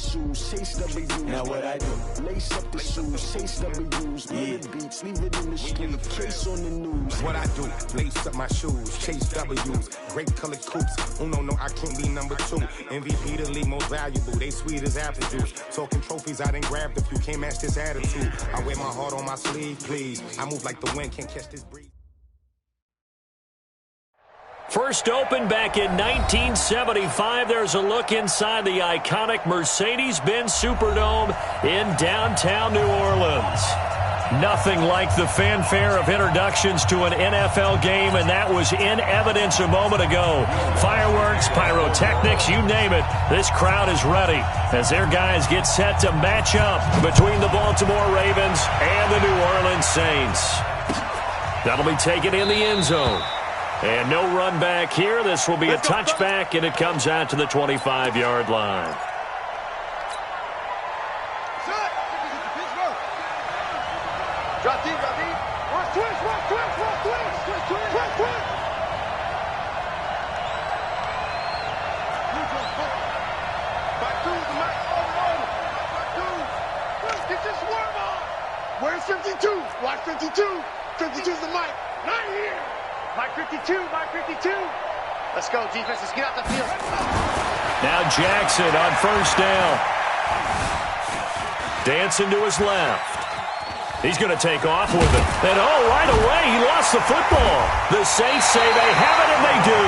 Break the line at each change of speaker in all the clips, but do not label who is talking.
shoes, chase W's.
Now what I do?
Lace up the shoes, chase W's. Yeah. The beats, leave it in the street, case on the news.
What I do? Lace up my shoes, chase W's. Great colored coops. No, I can't be number 2. MVP the league most valuable. They sweet as apple juice. Talking trophies, I done grabbed a few. Can't match this attitude. I wear my heart on my sleeve, please. I move like the wind, can't catch this breeze.
First opened back in 1975. There's a look inside the iconic Mercedes-Benz Superdome in downtown New Orleans. Nothing like the fanfare of introductions to an NFL game, and that was in evidence a moment ago. Fireworks, pyrotechnics, you name it. This crowd is ready as their guys get set to match up between the Baltimore Ravens and the New Orleans Saints. That'll be taken in the end zone. And no run back here. This will be a touchback, and it comes out to the 25-yard line.
Drop deep. Watch twist. Back to the max. Back to. Get your swarm on. Where's 52? Watch 52. 52's the mic. Not here. Mike 52. Let's go, defense. Let's get out the field.
Now Jackson on first down. Dancing to his left. He's going to take off with it. And, right away, he lost the football. The Saints say they have it, and they do.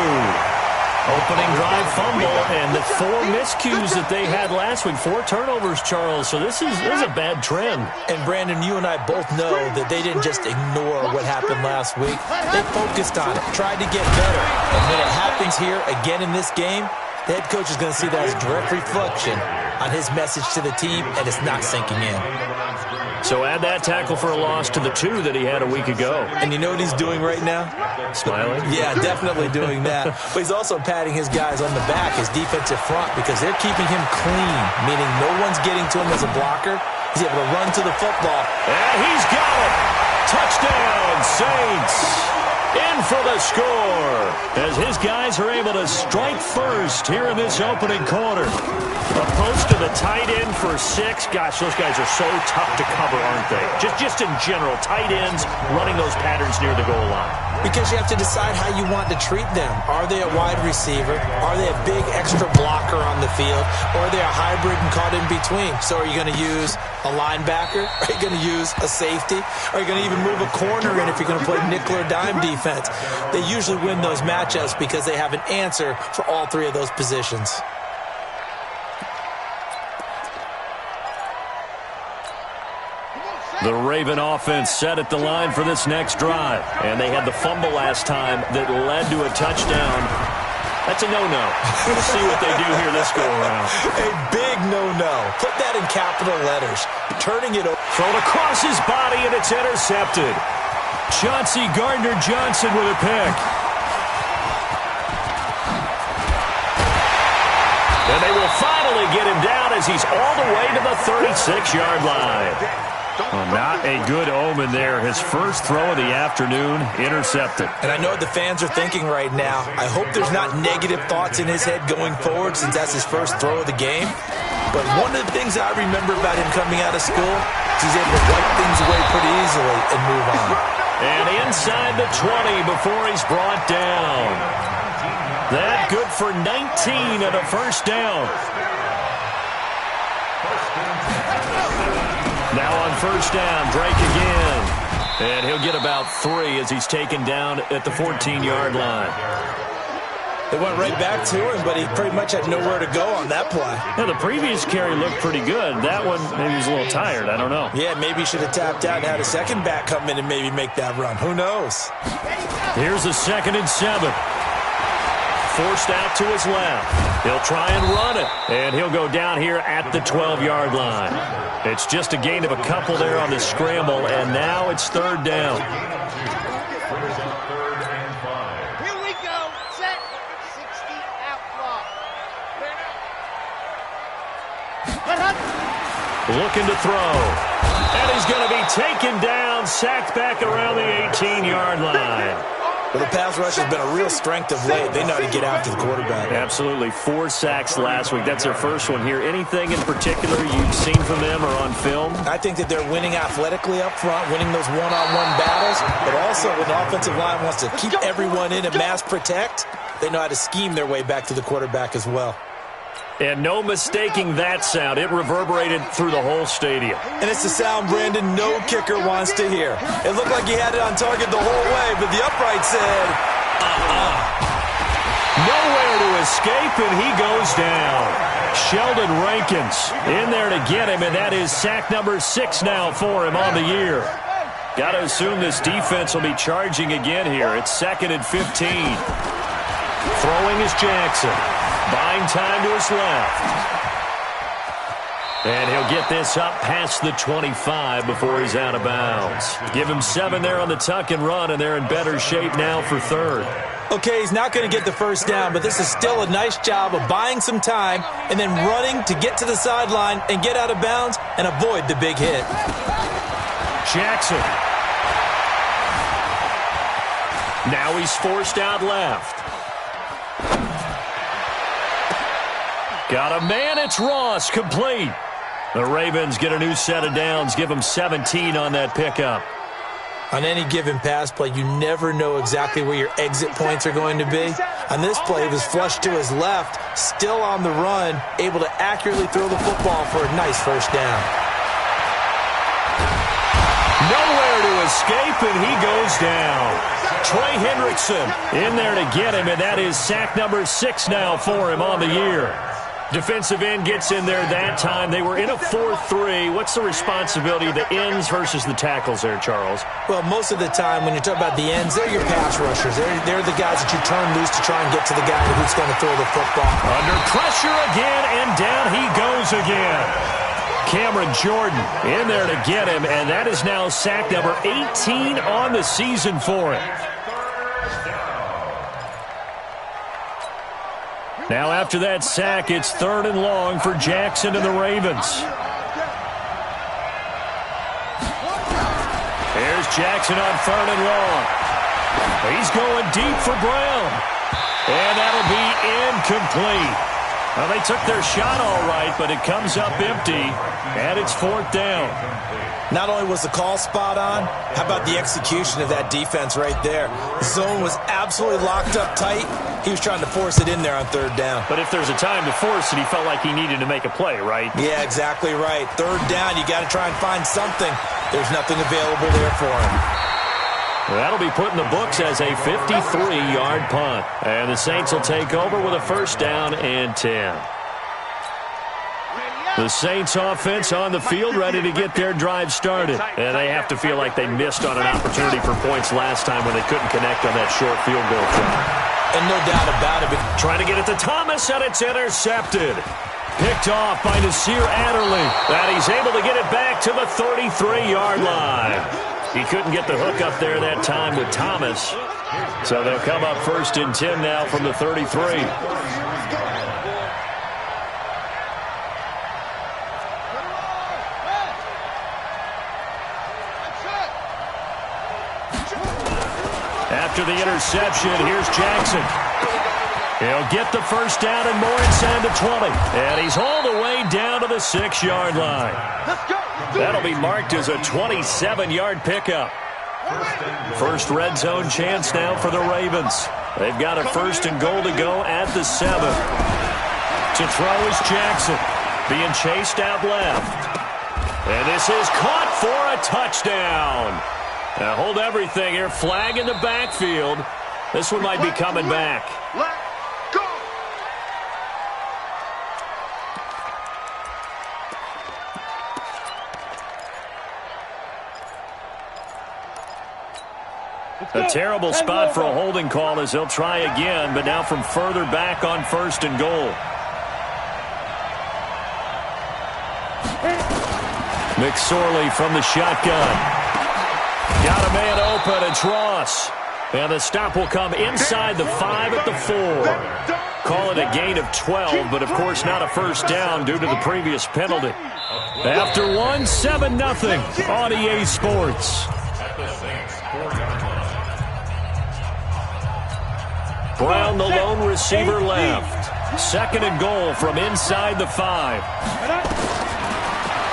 Opening drive fumble, and the 4 miscues that they had last week. 4 turnovers, Charles. So this is a bad trend.
And, Brandon, you and I both know that they didn't just ignore what happened last week. They focused on it, tried to get better. And when it happens here again in this game, the head coach is going to see that as direct reflection on his message to the team, and it's not sinking in.
So add that tackle for a loss to the 2 that he had a week ago.
And you know what he's doing right now?
Smiling?
Yeah, definitely doing that. But he's also patting his guys on the back, his defensive front, because they're keeping him clean, meaning no one's getting to him as a blocker. He's able to run to the football.
And he's got it! Touchdown, Saints! In for the score as his guys are able to strike first here in this opening quarter. Approach to the tight end for 6. Gosh, those guys are so tough to cover, aren't they? Just in general, tight ends running those patterns near the goal line.
Because you have to decide how you want to treat them. Are they a wide receiver? Are they a big extra blocker on the field? Or are they a hybrid and caught in between? So are you going to use a linebacker? Are you going to use a safety? Are you going to even move a corner in if you're going to play nickel or dime defense? They usually win those matchups because they have an answer for all 3 of those positions.
The Raven offense set at the line for this next drive. And they had the fumble last time that led to a touchdown. That's a no-no. We'll see what they do here this go-around.
A big no-no. Put that in capital letters. Turning it over.
Thrown across his body, and it's intercepted. Chauncey Gardner-Johnson with a pick. And they will finally get him down as he's all the way to the 36-yard line. Well, not a good omen there. His first throw of the afternoon, intercepted.
And I know what the fans are thinking right now. I hope there's not negative thoughts in his head going forward since that's his first throw of the game. But one of the things I remember about him coming out of school is he's able to wipe things away pretty easily and move on.
And inside the 20 before he's brought down. That good for 19 at a first down. Now on first down, Drake again. And he'll get about 3 as he's taken down at the 14-yard line.
They went right back to him, but he pretty much had nowhere to go on that play.
Yeah, the previous carry looked pretty good. That one, maybe he was a little tired. I don't know.
Yeah, maybe he should have tapped out and had a second back come in and maybe make that run. Who knows?
Here's a 2nd and 7. Forced out to his left. He'll try and run it. And he'll go down here at the 12-yard line. It's just a gain of a couple there on the scramble, and now it's 3rd down.
Here we go. Set. 60 out block.
Looking to throw. And he's going to be taken down, sacked back around the 18-yard line.
Well, the pass rush has been a real strength of late. They know how to get after the quarterback.
Absolutely. 4 sacks last week. That's their first one here. Anything in particular you've seen from them or on film?
I think that they're winning athletically up front, winning those one-on-one battles, but also when the offensive line wants to keep everyone in and mass protect, they know how to scheme their way back to the quarterback as well.
And no mistaking that sound. It reverberated through the whole stadium.
And it's the sound, Brandon, no kicker wants to hear. It looked like he had it on target the whole way, but the upright said,
Nowhere to escape, and he goes down. Sheldon Rankins in there to get him, and that is sack number 6 now for him on the year. Got to assume this defense will be charging again here. It's 2nd and 15. Throwing is Jackson. Buying time to his left. And he'll get this up past the 25 before he's out of bounds. Give him 7 there on the tuck and run, and they're in better shape now for 3rd.
Okay, he's not going to get the first down, but this is still a nice job of buying some time and then running to get to the sideline and get out of bounds and avoid the big hit.
Jackson. Now he's forced out left. Got a man, it's Ross, complete. The Ravens get a new set of downs, give them 17 on that pickup.
On any given pass play, you never know exactly where your exit points are going to be. On this play, he was flushed to his left, still on the run, able to accurately throw the football for a nice first down.
Nowhere to escape, and he goes down. Trey Hendrickson in there to get him, and that is sack number 6 now for him on the year. Defensive end gets in there that time. They were in a 4-3. What's the responsibility of the ends versus the tackles there, Charles?
Well, most of the time when you talk about the ends, they're your pass rushers. They're the guys that you turn loose to try and get to the guy who's going to throw the football.
Under pressure again, and down he goes again. Cameron Jordan in there to get him, and that is now sack number 18 on the season for him. Now after that sack, it's 3rd and long for Jackson and the Ravens. Here's Jackson on 3rd and long. He's going deep for Brown. And that'll be incomplete. Well, they took their shot all right, but it comes up empty, and it's 4th down.
Not only was the call spot on, how about the execution of that defense right there? The zone was absolutely locked up tight. He was trying to force it in there on 3rd down.
But if there's a time to force it, he felt like he needed to make a play, right?
Yeah, exactly right. 3rd down, you got to try and find something. There's nothing available there for him.
That'll be put in the books as a 53-yard punt. And the Saints will take over with a 1st down and 10. The Saints offense on the field ready to get their drive started. And they have to feel like they missed on an opportunity for points last time when they couldn't connect on that short field goal try.
And no doubt about it. But
trying to get it to Thomas, and it's intercepted. Picked off by Nasir Adderley. And he's able to get it back to the 33-yard line. He couldn't get the hook up there that time with Thomas. So they'll come up 1st and 10 now from the 33. After the interception, here's Jackson. He'll get the 1st down and more inside the 20. And he's all the way down to the 6-yard line. That'll be marked as a 27-yard pickup. First red zone chance now for the Ravens. They've got a 1st and goal to go at the 7. To throw is Jackson. Being chased out left. And this is caught for a touchdown. Now hold everything here. Flag in the backfield. This one might be coming back.
Let's go.
A terrible spot for a holding call as they'll try again, but now from further back on 1st and goal. McSorley from the shotgun. Got a man open, it's Ross. And the stop will come inside the 5 at the 4. Call it a gain of 12, but of course not a 1st down due to the previous penalty. After 1, 7-0 on EA Sports. Brown, the lone receiver, left. 2nd and goal from inside the 5.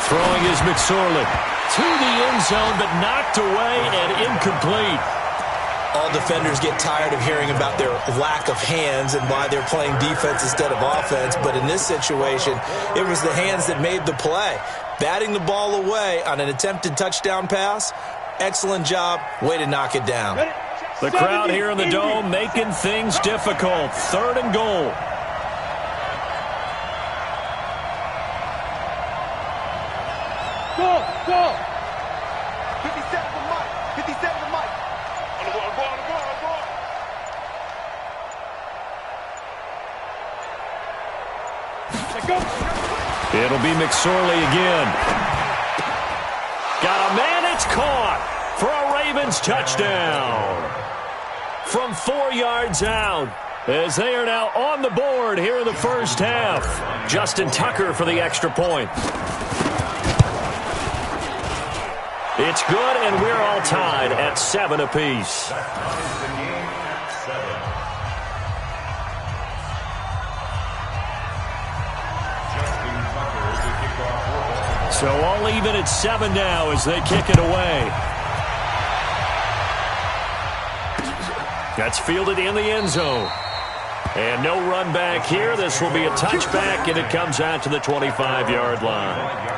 Throwing is McSorley. To the end zone, but knocked away and incomplete.
All defenders get tired of hearing about their lack of hands and why they're playing defense instead of offense. But in this situation, it was the hands that made the play. Batting the ball away on an attempted touchdown pass, excellent job. Way to knock it down.
The crowd here in the Dome making things difficult. 3rd and goal.
Go! 57 to Mike. 57 to Mike. On the ball. Go.
It'll be McSorley again. Got a man, it's caught for a Ravens touchdown. From 4 yards out, as they are now on the board here in the first half. Justin Tucker for the extra point. It's good, and we're all tied at 7 apiece. So all even at 7 now as they kick it away. That's fielded in the end zone. And no run back here. This will be a touchback, and it comes out to the 25-yard line.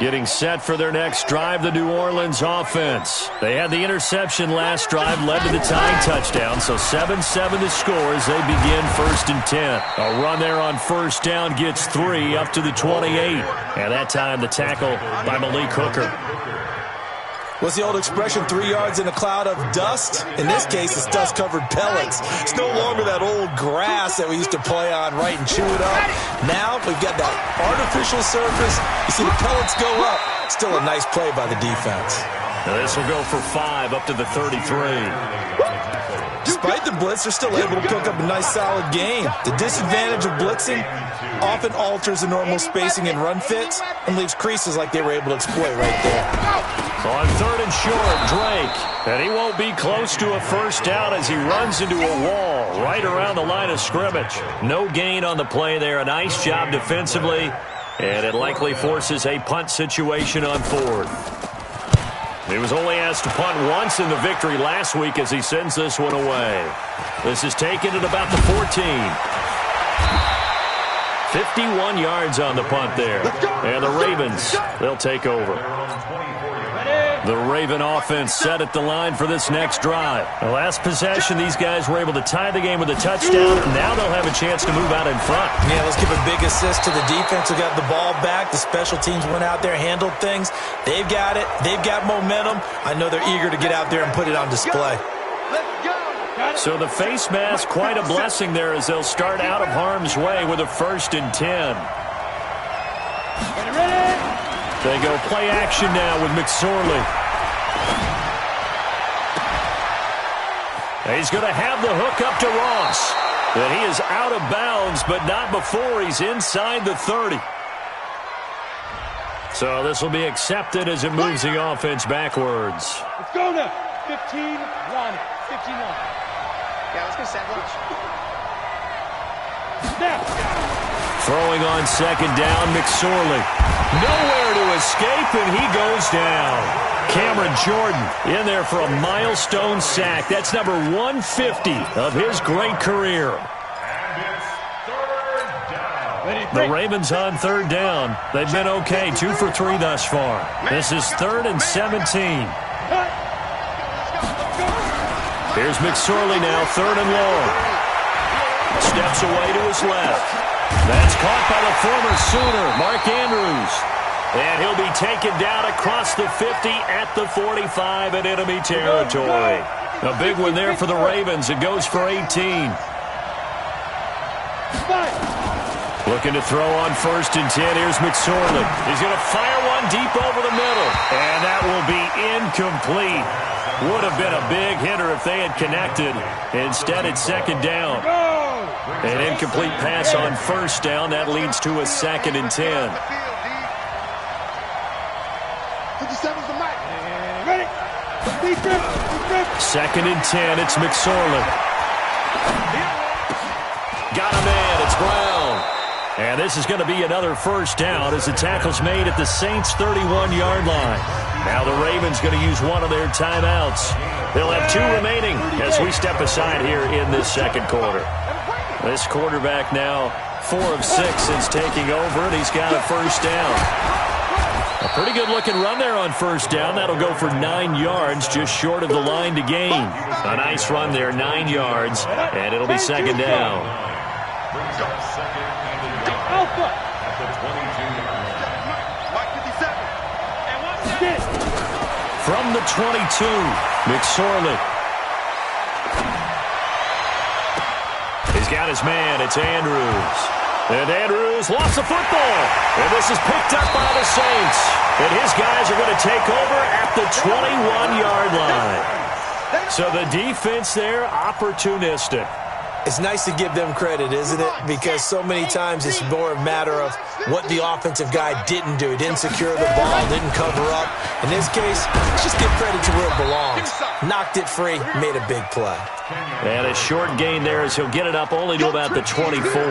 Getting set for their next drive, the New Orleans offense. They had the interception last drive, led to the tying touchdown, so 7-7 to score as they begin 1st and 10. A run there on 1st down gets 3 up to the 28. And that time the tackle by Malik Hooker.
What's the old expression, 3 yards in a cloud of dust? In this case, it's dust-covered pellets. It's no longer that old grass that we used to play on, right, and chew it up. Now we've got that artificial surface. You see the pellets go up. Still a nice play by the defense.
Now this will go for 5 up to the 33.
Despite the blitz, they're still able to pick up a nice, solid game. The disadvantage of blitzing often alters the normal spacing and run fits and leaves creases like they were able to exploit right there.
On 3rd and short, Drake. And he won't be close to a first down as he runs into a wall right around the line of scrimmage. No gain on the play there. A nice job defensively. And it likely forces a punt situation on 4th. He was only asked to punt once in the victory last week as he sends this one away. This is taken at about the 14. 51 yards on the punt there. And the Ravens, they'll take over. The Raven offense set at the line for this next drive. The last possession, these guys were able to tie the game with a touchdown. Now they'll have a chance to move out in front.
Yeah, let's give a big assist to the defense who got the ball back. The special teams went out there, handled things. They've got it. They've got momentum. I know they're eager to get out there and put it on display.
So the face mask, quite a blessing there as they'll start out of harm's way with a 1st and 10. They go play action now with McSorley. He's going to have the hook up to Ross. And he is out of bounds, but not before he's inside the 30. So this will be accepted as it moves the offense backwards.
Let's go now. 15-1. 15-1. Yeah, let's go sandwich. Snap.
Throwing on 2nd down, McSorley. Nowhere to escape, and he goes down. Cameron Jordan in there for a milestone sack. That's number 150 of his great career. The Ravens on 3rd down. They've been okay, 2 for 3 thus far. This is 3rd and 17. Here's McSorley now, 3rd and long. Steps away to his left. That's caught by the former Sooner, Mark Andrews. And he'll be taken down across the 50 at the 45 in enemy territory. A big one there for the Ravens. It goes for 18. Looking to throw on 1st and 10. Here's McSorley. He's going to fire one deep over the middle. And that will be incomplete. Would have been a big hitter if they had connected. Instead, it's 2nd down. An incomplete pass on 1st down. That leads to a 2nd and 10.
57's the mic. Ready? Defense.
Second and 10, it's McSorley. Got a man, it's Brown. And this is going to be another first down as the tackle's made at the Saints' 31-yard line. Now the Ravens going to use one of their timeouts. They'll have 2 remaining as we step aside here in this second quarter. This quarterback now 4 of 6 since taking over, and he's got a first down. A pretty good-looking run there on first down. That'll go for 9 yards, just short of the line to gain. A nice run there, 9 yards, and it'll be second down. From the 22, McSorley. He's got his man, it's Andrews. And Andrews lost the football. And this is picked up by the Saints. And his guys are going to take over at the 21-yard line. So the defense there, opportunistic.
It's nice to give them credit, isn't it? Because so many times it's more a matter of what the offensive guy didn't do. He didn't secure the ball, didn't cover up. In this case, just give credit to where it belongs. Knocked it free, made a big play.
And a short gain there as he'll get it up only to about the 24.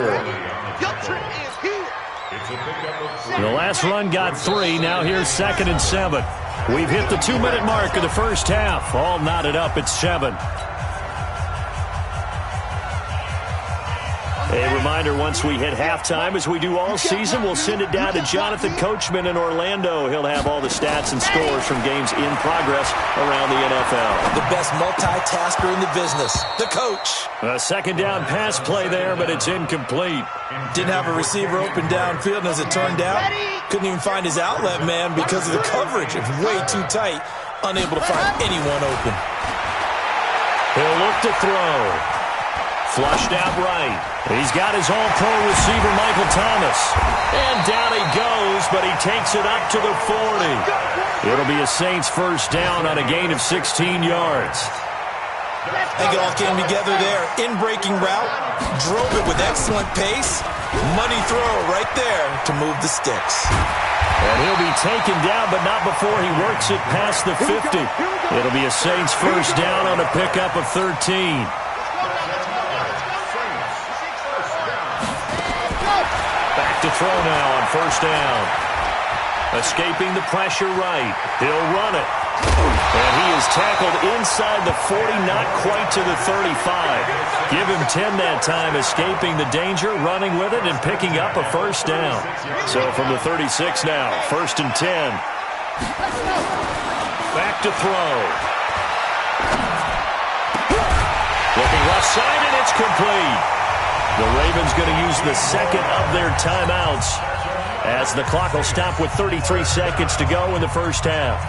The last run got 3. Now here's 2nd and 7. We've hit the 2-minute mark of the first half. All knotted up at 7. A reminder, once we hit halftime, as we do all season, we'll send it down to Jonathan Coachman in Orlando. He'll have all the stats and scores from games in progress around the NFL.
The best multitasker in the business, the coach.
A second down pass play there, but it's incomplete.
Didn't have a receiver open downfield, and as it turned out, couldn't even find his outlet man because of the coverage. It was way too tight, unable to find anyone open.
He'll look to throw. Flushed out right. He's got his all-pro receiver, Michael Thomas. And down he goes, but he takes it up to the 40. It'll be a Saints first down on a gain of 16 yards.
I think it all came together there. In-breaking route, drove it with excellent pace. Money throw right there to move the sticks.
And he'll be taken down, but not before he works it past the 50. It'll be a Saints first down on a pickup of 13. To throw now on first down. Escaping the pressure right. He'll run it. And he is tackled inside the 40, not quite to the 35. Give him 10 that time, escaping the danger, running with it, and picking up a first down. So from the 36 now, 1st and 10. Back to throw. Looking left side, and it's complete. The Ravens going to use the second of their timeouts as the clock will stop with 33 seconds to go in the first half.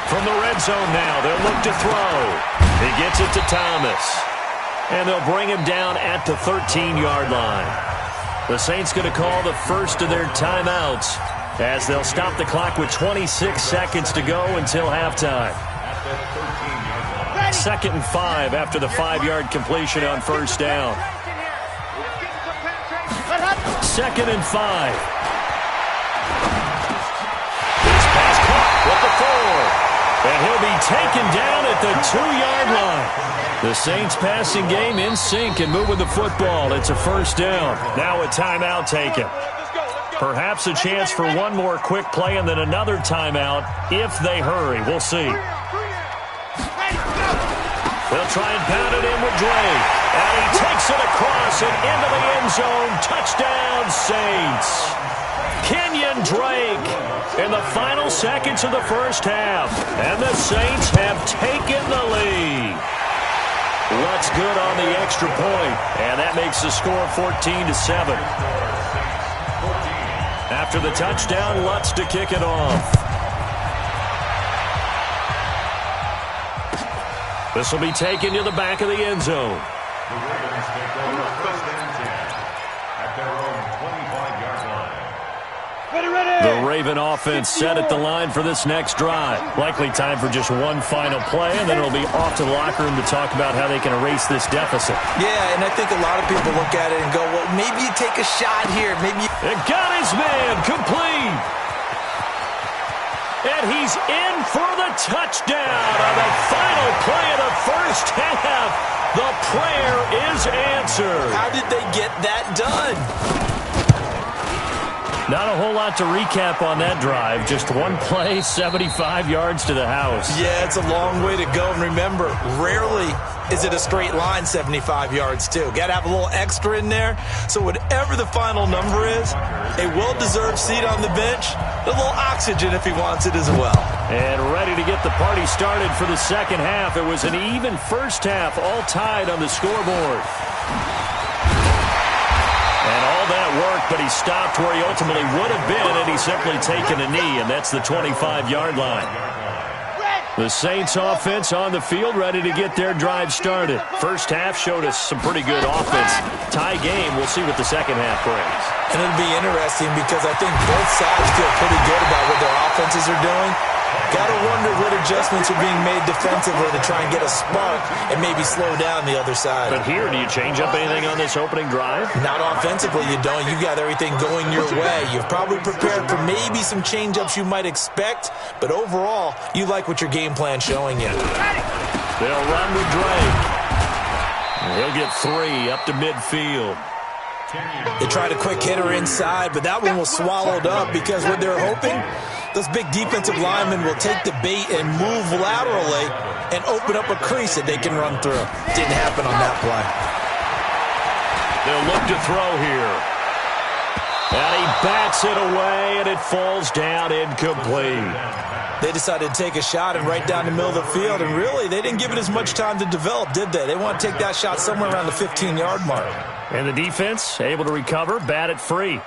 From the red zone now, they'll look to throw. He gets it to Thomas. And they'll bring him down at the 13-yard line. The Saints going to call the first of their timeouts, as they'll stop the clock with 26 seconds to go until halftime. 2nd and 5 after the 5-yard completion on first down. 2nd and 5. This pass caught with the 4. And he'll be taken down at the 2-yard line. The Saints passing game in sync and moving the football. It's a first down. Now a timeout taken. Perhaps a chance for one more quick play and then another timeout if they hurry. We'll see. They'll try and pound it in with Drake. And he takes it across and into the end zone. Touchdown, Saints. Kenyon Drake in the final seconds of the first half. And the Saints have taken the lead. Lutz good on the extra point. And that makes the score 14-7. After the touchdown, Lutz to kick it off. This will be taken to the back of the end zone.
The Ravens take over 1st and 10 at their own 25-yard line.
The Raven offense set at the line for this next drive. Likely time for just one final play, and then it'll be off to the locker room to talk about how they can erase this deficit.
Yeah, and I think a lot of people look at it and go, well, maybe you take a shot here. Maybe you...
It got his man complete. And he's in for the touchdown on the final play of the first half. The prayer is answered.
How did they get that done?
Not a whole lot to recap on that drive. Just one play, 75 yards to the house.
Yeah, it's a long way to go. And remember, rarely is it a straight line 75 yards, too. Got to have a little extra in there. So whatever the final number is, a well-deserved seat on the bench, a little oxygen if he wants it as well.
And ready to get the party started for the second half. It was an even first half, all tied on the scoreboard. And all that work, but he stopped where he ultimately would have been, and he's simply taken a knee, and that's the 25-yard line. The Saints offense on the field, ready to get their drive started. First half showed us some pretty good offense. Tie game, we'll see what the second half brings.
And it'll be interesting because I think both sides feel pretty good about what their offenses are doing. Got to wonder what adjustments are being made defensively to try and get a spark and maybe slow down the other side.
But here, do you change up anything on this opening drive?
Not offensively, you don't. You got everything going your way. You've probably prepared for maybe some change-ups you might expect, but overall, you like what your game plan's showing you.
They'll run with Drake. He'll get 3 up to midfield.
They tried a quick hitter inside, but that one was swallowed up because what they're hoping, those big defensive linemen will take the bait and move laterally and open up a crease that they can run through. Didn't happen on that play.
They'll look to throw here. And he bats it away, and it falls down incomplete.
They decided to take a shot and right down the middle of the field, and really, they didn't give it as much time to develop, did they? They want to take that shot somewhere around the 15-yard mark.
And the defense able to recover, bat it free.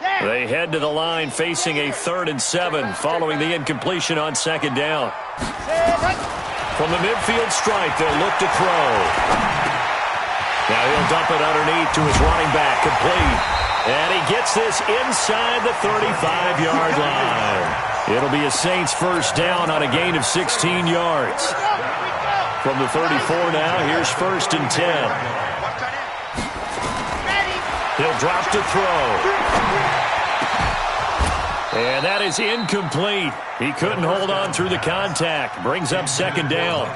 They head to the line facing a 3rd and 7 following the incompletion on second down. From the midfield stripe, they'll look to throw. Now he'll dump it underneath to his running back, complete. And he gets this inside the 35-yard line. It'll be a Saints first down on a gain of 16 yards. From the 34 now, here's 1st and 10. He'll drop to throw. And that is incomplete. He couldn't hold on through the contact. Brings up second down.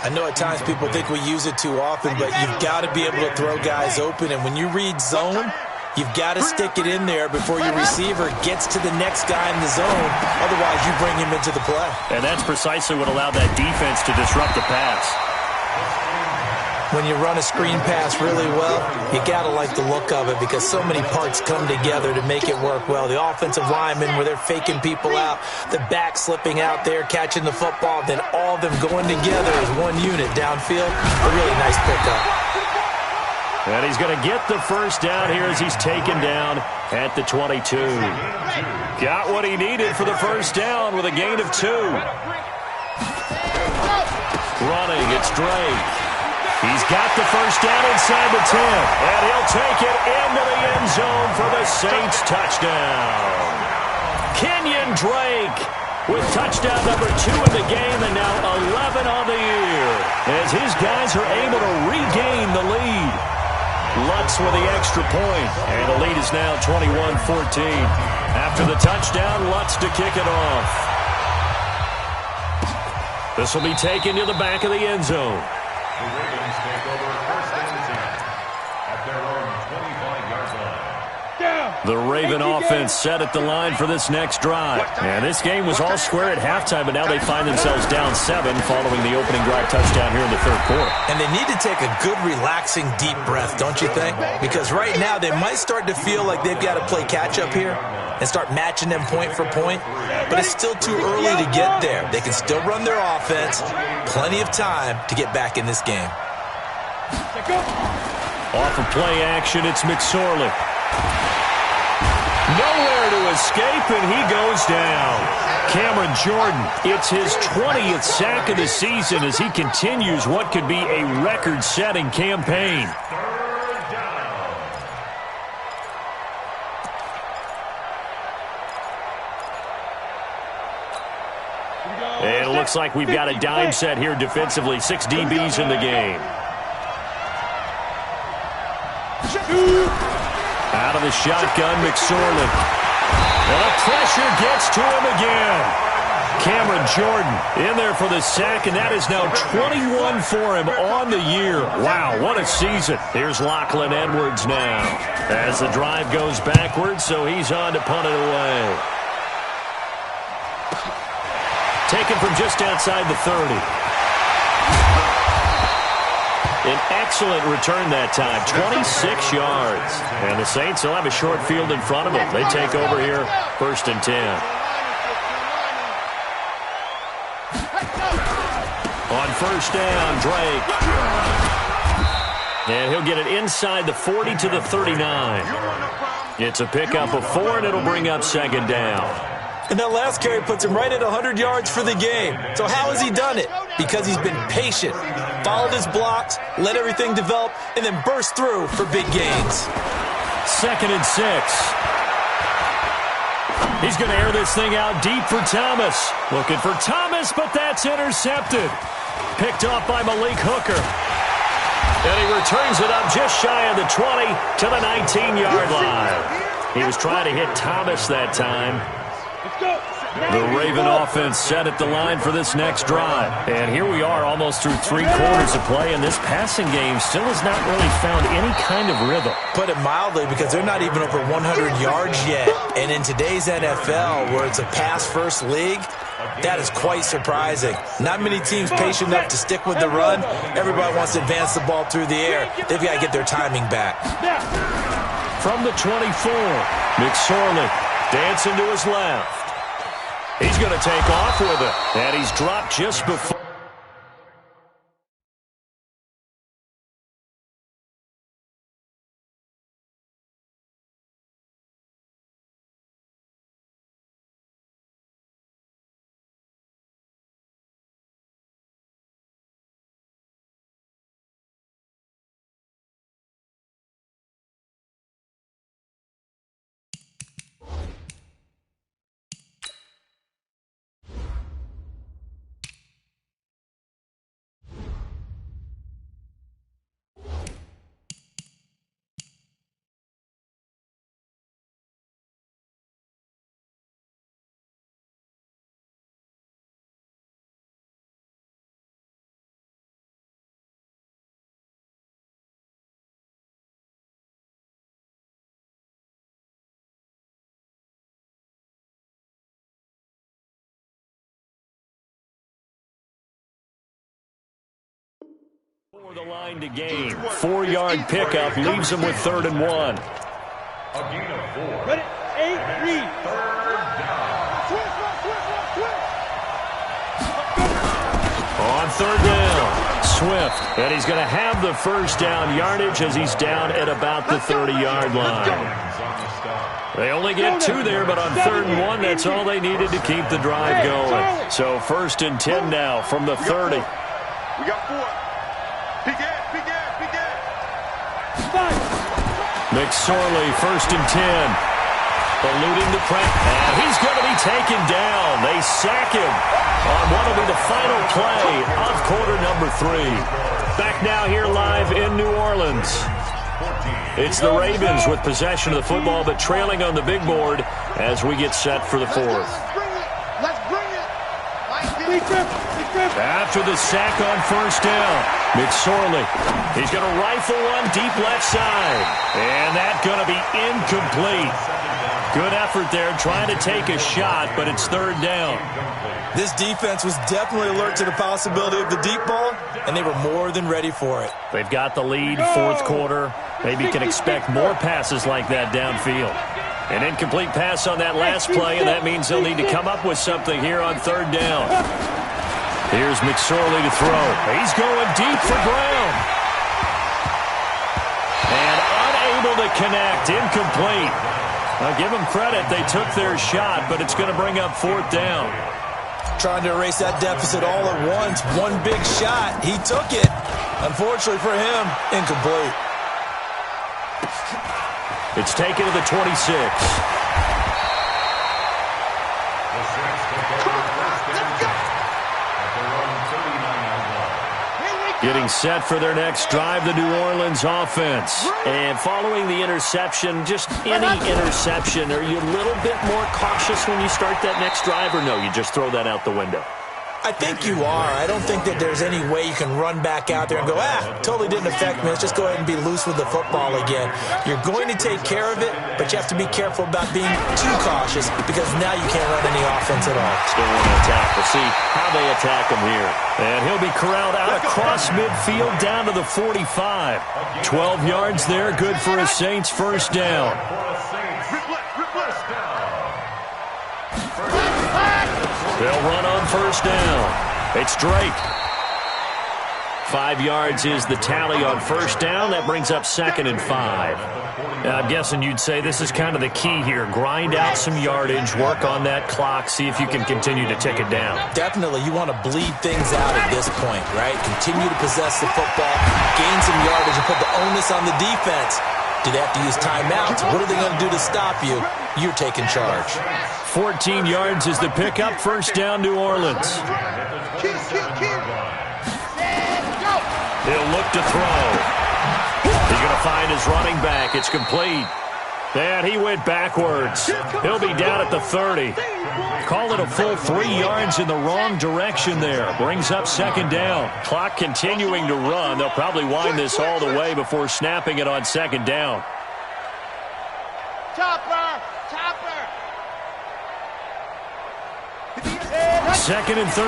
I know at times people think we use it too often, but you've got to be able to throw guys open. And when you read zone, you've got to stick it in there before your receiver gets to the next guy in the zone. Otherwise, you bring him into the play.
And that's precisely what allowed that defense to disrupt the pass.
When you run a screen pass really well, you got to like the look of it because so many parts come together to make it work well. The offensive linemen, where they're faking people out, the back slipping out there, catching the football, then all of them going together as one unit downfield. A really nice pickup.
And he's going to get the first down here as he's taken down at the 22. Got what he needed for the first down with a gain of 2. Running, it's Drake. He's got the first down inside the 10, and he'll take it into the end zone for the Saints touchdown. Kenyon Drake with touchdown number 2 in the game and now 11 on the year as his guys are able to regain the lead. Lutz with the extra point, and the lead is now 21-14. After the touchdown, Lutz to kick it off. This will be taken to the back of the end zone.
The Ravens take over 1st and 10 at their own 25-yard line.
The Raven offense set at the line for this next drive. And this game was all square at halftime, but now they find themselves down 7 following the opening drive touchdown here in the 3rd quarter.
And they need to take a good, relaxing, deep breath, don't you think? Because right now they might start to feel like they've got to play catch-up here and start matching them point for point. But it's still too early to get there. They can still run their offense. Plenty of time to get back in this game.
Off of play action, it's McSorley. Nowhere to escape, and he goes down. Cameron Jordan, it's his 20th sack of the season as he continues what could be a record-setting campaign. And it looks like we've got a dime set here defensively. 6 DBs in the game. Out of the shotgun, McSorley. And the pressure gets to him again. Cameron Jordan in there for the sack, and that is now 21 for him on the year. Wow, what a season. Here's Lachlan Edwards now as the drive goes backwards, so he's on to punt it away. Taken from just outside the 30. An excellent return that time, 26 yards. And the Saints will have a short field in front of them. They take over here, 1st and 10. On 1st down, Drake. And he'll get it inside the 40 to the 39. It's a pickup of 4, and it'll bring up 2nd down.
And that last carry puts him right at 100 yards for the game. So how has he done it? Because he's been patient, followed his blocks, let everything develop, and then burst through for big gains.
2nd and 6. He's going to air this thing out deep for Thomas. Looking for Thomas, but that's intercepted. Picked off by Malik Hooker. And he returns it up just shy of the 20 to the 19-yard line. He was trying to hit Thomas that time. The Raven offense set at the line for this next drive. And here we are almost through 3 quarters of play, and this passing game still has not really found any kind of rhythm.
Put it mildly, because they're not even over 100 yards yet. And in today's NFL, where it's a pass-first league, that is quite surprising. Not many teams patient enough to stick with the run. Everybody wants to advance the ball through the air. They've got to get their timing back.
From the 24, McSorley dancing to his left. He's going to take off with it, and he's dropped just before. For the line to gain. 4-yard pickup leaves him with 3rd and 1.
A gain of 4.
Ready? 8, read.
3rd down.
On 3rd down, Swift. And he's going to have the 1st down yardage as he's down at about the 30-yard line. They only get 2 there, but on 3rd and 1, that's all they needed to keep the drive going. So 1st and 10 now from the 30.
We got 4.
McSorley, 1st and 10. Eluding the press. And he's going to be taken down. They sack him on what will be the final play of quarter number 3. Back now here live in New Orleans. It's the Ravens with possession of the football, but trailing on the big board as we get set for the 4th.
Let's bring it.
After the sack on 1st down, McSorley. He's going to rifle one deep left side. And that's going to be incomplete. Good effort there trying to take a shot, but it's 3rd down.
This defense was definitely alert to the possibility of the deep ball, and they were more than ready for it.
They've got the lead, 4th quarter. Maybe can expect more passes like that downfield. An incomplete pass on that last play, and that means they'll need to come up with something here on 3rd down. Here's McSorley to throw. He's going deep for Brown. And unable to connect, incomplete. I'll give them credit. They took their shot, but it's going to bring up 4th down.
Trying to erase that deficit all at once. One big shot. He took it. Unfortunately for him, incomplete.
It's taken to the 26.
The Saints take over 1st and 10.
Getting set for their next drive, the New Orleans offense.
And following the interception, just any interception, are you a little bit more cautious when you start that next drive, or no, you just throw that out the window?
I think you are. I don't think that there's any way you can run back out there and go, totally didn't affect me. Let's just go ahead and be loose with the football again. You're going to take care of it, but you have to be careful about being too cautious because now you can't run any offense at all.
Still want to attack. We'll see how they attack him here. And he'll be corralled out across midfield down to the 45. 12 yards there, good for a Saints first down. They'll run on first down. It's Drake. 5 yards is the tally on first down. That brings up 2nd and 5.
I'm guessing you'd say this is kind of the key here. Grind out some yardage, work on that clock, see if you can continue to tick it down.
Definitely. You want to bleed things out at this point, right? Continue to possess the football, gain some yardage, and put the onus on the defense. Do they have to use timeouts? What are they going to do to stop you? You're taking charge.
14 yards is the pickup. First down, New Orleans. He'll look to throw. He's going to find his running back. It's complete. And he went backwards. He'll be down at the 30. Call it a full 3 yards in the wrong direction there. Brings up 2nd down. Clock continuing to run. They'll probably wind this all the way before snapping it on 2nd down.
Chopper!
2nd and 13.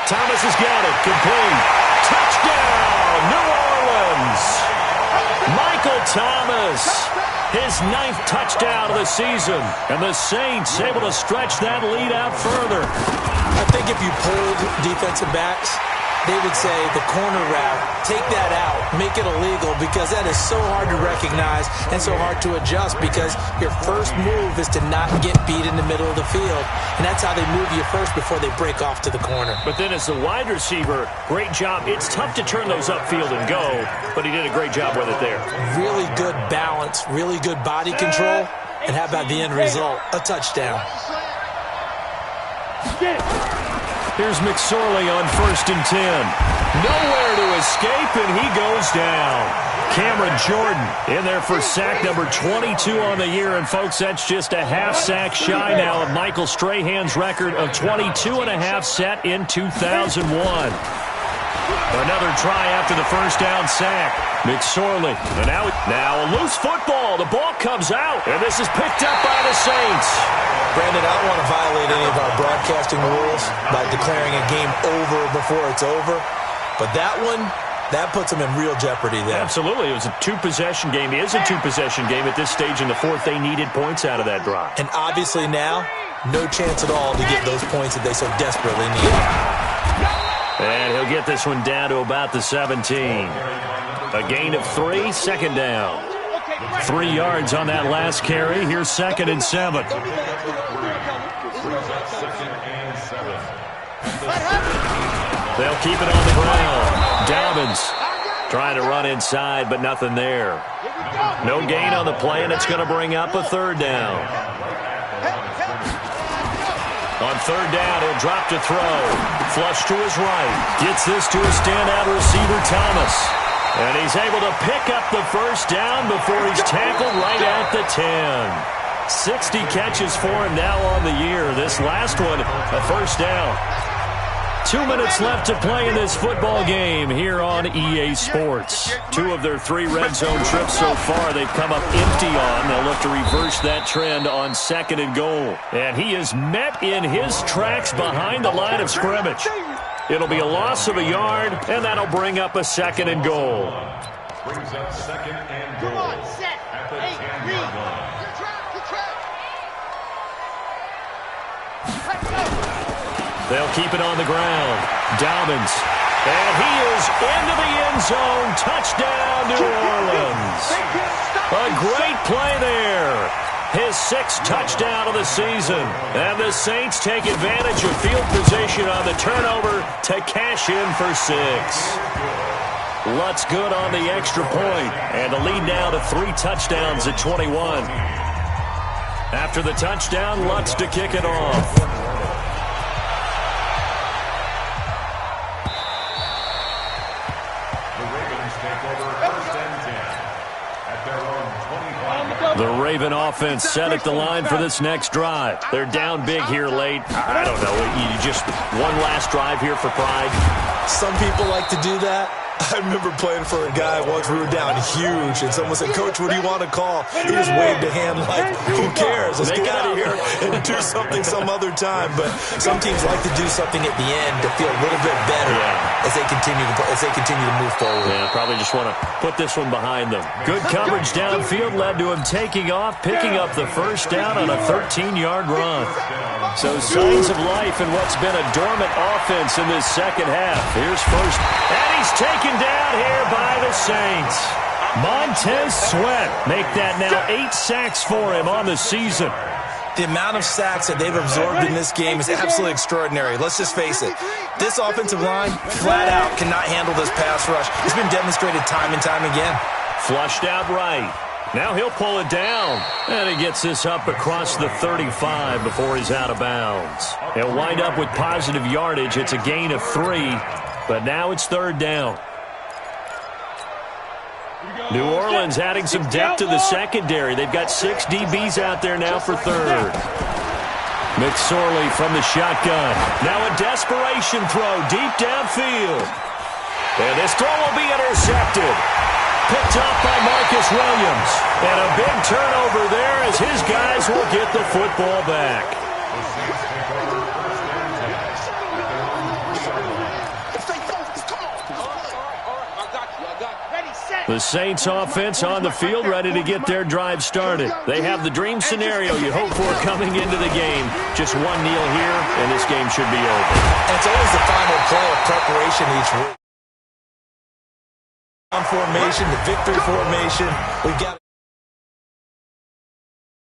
Thomas has got it. Complete. Touchdown, New Orleans. Michael Thomas, his 9th touchdown of the season. And the Saints able to stretch that lead out further.
I think if you pulled defensive backs, they would say the corner route, take that out, make it illegal, because that is so hard to recognize and so hard to adjust because your first move is to not get beat in the middle of the field. And that's how they move you first before they break off to the corner.
But then as the wide receiver, great job. It's tough to turn those upfield and go, but he did a great job with it there.
Really good balance, really good body control, and how about the end result? A touchdown.
Here's McSorley on 1st and 10. Nowhere to escape, and he goes down. Cameron Jordan in there for sack number 22 on the year. And, folks, that's just a half sack shy now of Michael Strahan's record of 22.5 set in 2001. Another try after the first down sack. McSorley. And now a loose football. The ball comes out, and this is picked up by the Saints.
Brandon, I don't want to violate any of our broadcasting rules by declaring a game over before it's over. But that one, that puts them in real jeopardy there.
Absolutely. It was a two-possession game. It is a two-possession game at this stage in the fourth. They needed points out of that drive.
And obviously now, no chance at all to get those points that they so desperately need.
And he'll get this one down to about the 17. A gain of 3, 2nd down. 3 yards on that last carry. Here's 2nd and 7. They'll keep it on the ground. Dobbins trying to run inside, but nothing there. No gain on the play, and it's going to bring up a 3rd down. On 3rd down, he'll drop to throw. Flush to his right. Gets this to a standout receiver, Thomas. And he's able to pick up the first down before he's tackled right at the 10. 60 catches for him now on the year. This last one, a first down. 2 minutes left to play in this football game here on EA Sports. 2 of their 3 red zone trips so far they've come up empty on. They'll look to reverse that trend on 2nd and goal. And he is met in his tracks behind the line of scrimmage. It'll be a loss of a yard, and that'll bring up a 2nd and goal.
Brings up 2nd and goal at the 10-yard line.
They'll keep it on the ground. Dobbins. And he is into the end zone. Touchdown, New Orleans. A great play there. His 6th touchdown of the season. And the Saints take advantage of field position on the turnover to cash in for 6. Lutz good on the extra point. And the lead now to 3 touchdowns at 21. After the touchdown, Lutz to kick it off. Raven offense set at the line for this next drive. They're down big here late. I don't know. You just one last drive here for pride.
Some people like to do that. I remember playing for a guy once. We were down huge, and someone said, "Coach, what do you want to call?" He just waved a hand like, "Who cares? Let's get out of here and do something some other time." But some teams like to do something at the end to feel a little bit better as they continue to move forward.
Yeah, probably just want to put this one behind them. Good coverage downfield led to him taking off, picking up the first down on a 13-yard run. So signs of life in what's been a dormant offense in this second half. Here's first, and he's taken down here by the Saints. Montez Sweat make that now 8 sacks for him on the season.
The amount of sacks that they've absorbed in this game is absolutely extraordinary. Let's just face it. This offensive line, flat out, cannot handle this pass rush. It's been demonstrated time and time again.
Flushed out right. Now he'll pull it down. And he gets this up across the 35 before he's out of bounds. He'll wind up with positive yardage. It's a gain of 3, but now it's third down. New Orleans adding some depth to the secondary. They've got 6 DBs out there now for third. McSorley from the shotgun. Now a desperation throw deep downfield. And this throw will be intercepted. Picked up by Marcus Williams. And a big turnover there as his guys will get the football back. The Saints offense on the field ready to get their drive started. They have the dream scenario you hope for coming into the game. Just one kneel here, and this game should be over.
And it's always the final play of preparation each week. Formation, the victory formation. We've got